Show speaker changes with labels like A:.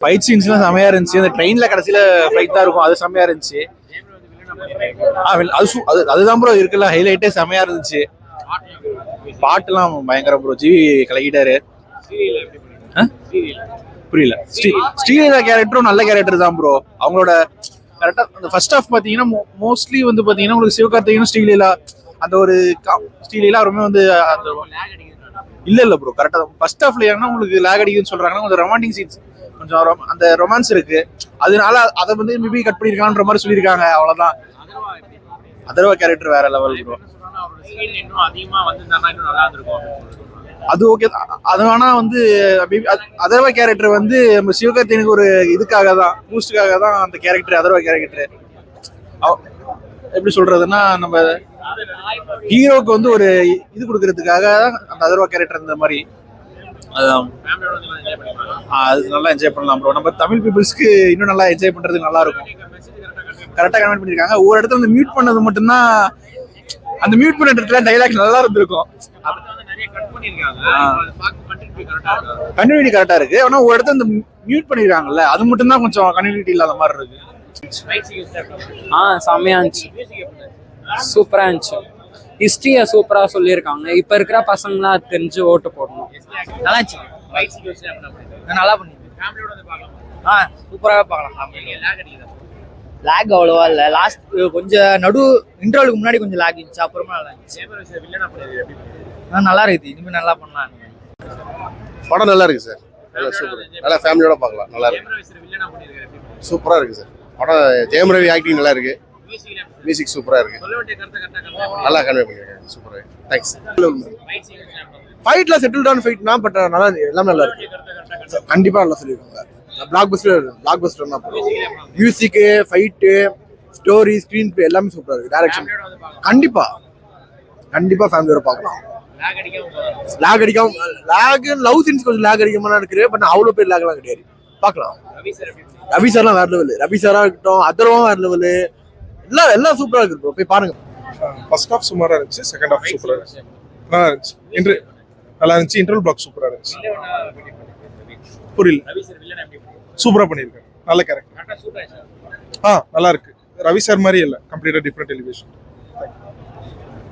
A: Fight சீன்ஸ்லாம் செமையா இருந்துச்சு. அந்த ட்ரெயின்ல கடைசியில ஃபைட் தான் இருக்கும், அது செமையா இருந்துச்சு. அதுதான் ப்ரோ இருக்குல்ல ஹைலைட்டே, செமையா இருந்துச்சு. பாட்டுலாம் பயங்கர ப்ரோ, ஜிவி கலக்கிட்டாரு. புரியல. ஸ்ரீலீலா கேரக்டரும் நல்ல கேரக்டர் தான் ப்ரோ. அவங்களோட கரெக்டா அந்த ஃபர்ஸ்ட் ஹாஃப் பாத்தீங்கன்னா மோஸ்ட்லி வந்து பாத்தீங்கன்னா உங்களுக்கு சிவகார்த்திகேயனும் ஸ்ரீலீலா அந்த ஒரு ஸ்ரீலீலா ரொம்ப வந்து இல்ல ப்ரோ. கரெக்டா ஃபர்ஸ்ட் ஹாஃப்ல ஏன்னா உங்களுக்கு லேக் அடிக்குன்னு சொல்றாங்கன்னா கொஞ்சம் ரொமான்டிக் சீன்ஸ், கொஞ்சம் அந்த ரொமான்ஸ் இருக்கு, அதனால அதை வந்து மேபி கட் பண்ணிருக்கான்ற மாதிரி சொல்லியிருக்காங்க, அவ்வளவுதான். அதர்வா கேரக்டர் வேற லெவல் ப்ரோ. அது ஓகே. அது வேணா வந்து அதர்வா கேரக்டர் வந்து நம்ம சிவகார்த்திகேயனுக்கு ஒரு இதுக்காக தான், பூஸ்டுக்காக தான் அந்த கேரக்டர். அதர்வா கேரக்டர் எப்படி சொல்றதுன்னா, நம்ம ஹீரோக்கு வந்து ஒரு இது கொடுக்கறதுக்காக அந்த அதர்வா கேரக்டர் இந்த மாதிரி. அதுதான் அது நல்லா என்ஜாய் பண்ணலாம் ப்ரோ. நம்ம தமிழ் பீப்புள்ஸ்க்கு இன்னும் நல்லா என்ஜாய் பண்றதுக்கு நல்லா இருக்கும். கரெக்டா கன்வெர்ட் பண்ணிருக்காங்க. ஒவ்வொரு இடத்துல அந்த மியூட் பண்ணது மட்டும்தான், அந்த மியூட் பண்ண இடத்துல டைலாக் நல்லா இருந்திருக்கும். கண்டினியூட்டி கரெக்டா இருக்கு. ஆனா ஒரு இடத்துல இந்த மியூட் பண்ணிருக்காங்கல்ல, அது மட்டும் தான் கொஞ்சம் கண்டினியூட்டி இல்லாத மாதிரி இருக்கு.
B: செம்மையா இருந்துச்சு, சூப்பரா இருந்துச்சு. ஹிஸ்டரிய சூப்பரா சொல்லியிருக்காங்க. இப்ப இருக்கிற பசங்களாம் தெரிஞ்சு ஓட்டு போடணும்.
C: நல்லா இருந்துச்சு, நல்லா பண்ணி சூப்பராக பார்க்கலாம். லேக் அவ்வளோவா இல்லை, லாஸ்ட் கொஞ்சம் நடு இன்டர்வலுக்கு முன்னாடி கொஞ்சம் லேக் இருந்துச்சு, அப்புறமா நல்லா இருந்துச்சு. நல்லா இருக்குது, இனிமேல் நல்லா பண்ணலாம்.
D: படம் நல்லா இருக்கு சார், நல்லா சூப்பர், நல்லா ஃபேமிலியோட பார்க்கலாம், நல்லா இருக்கு, சூப்பரா இருக்கு சார் படம். ஜெயம் ரவி ஆக்டிங் நல்லா இருக்கு, மியூசிக் சூப்பரா இருக்கு, நல்லா கன்வே பண்ணிருக்காங்க, சூப்பரா இருக்கு. தேங்க்ஸ்.
E: ஃபைட்ல செட்டில் டவுன் ஃபைட்னா பட் நல்லா எல்லாமே நல்லா இருக்கு, கண்டிப்பா நல்லா சொல்லியிருக்காங்க. பிளாக் பஸ்டர் தான். Music, fight, story, screen play எல்லாமே சூப்பரா இருக்கு. டைரக்ஷன் கண்டிப்பா ஃபேமிலியோட பார்க்கலாம். லேக் அடிக்காம லவ் சீன்ஸ் கொஞ்சம் லேக் அடிக்காம இருக்கு, பட் அவ்வளவு பேர் லேக்லாம் கிடையாது, பார்க்கலாம். ரவி சார்லாம் வேற லெவல், ரவி சாரா இருக்கட்டும், அதர்வாவும் வேற லெவல், எல்லாம் சூப்பரா இருக்கு ப்ரோ, போய் பாருங்க.
F: ஃபர்ஸ்ட் ஹாஃப் சுமாரா இருந்துச்சு, செகண்ட் ஹாஃப் சூப்பரா இருந்துச்சு, நல்லா இருந்துச்சு. நல்லா இருந்துச்சு. இன்டர்வல் பிளாக் சூப்பரா இருந்துச்சு. புரியல. சூப்பரா பண்ணிருக்காரு, நல்ல கேரக்டர். நல்லா இருக்கு. ரவி சார் மாதிரி இல்ல, கம்ப்ளீட்டா டிஃபரெண்ட் எலிவேஷன்.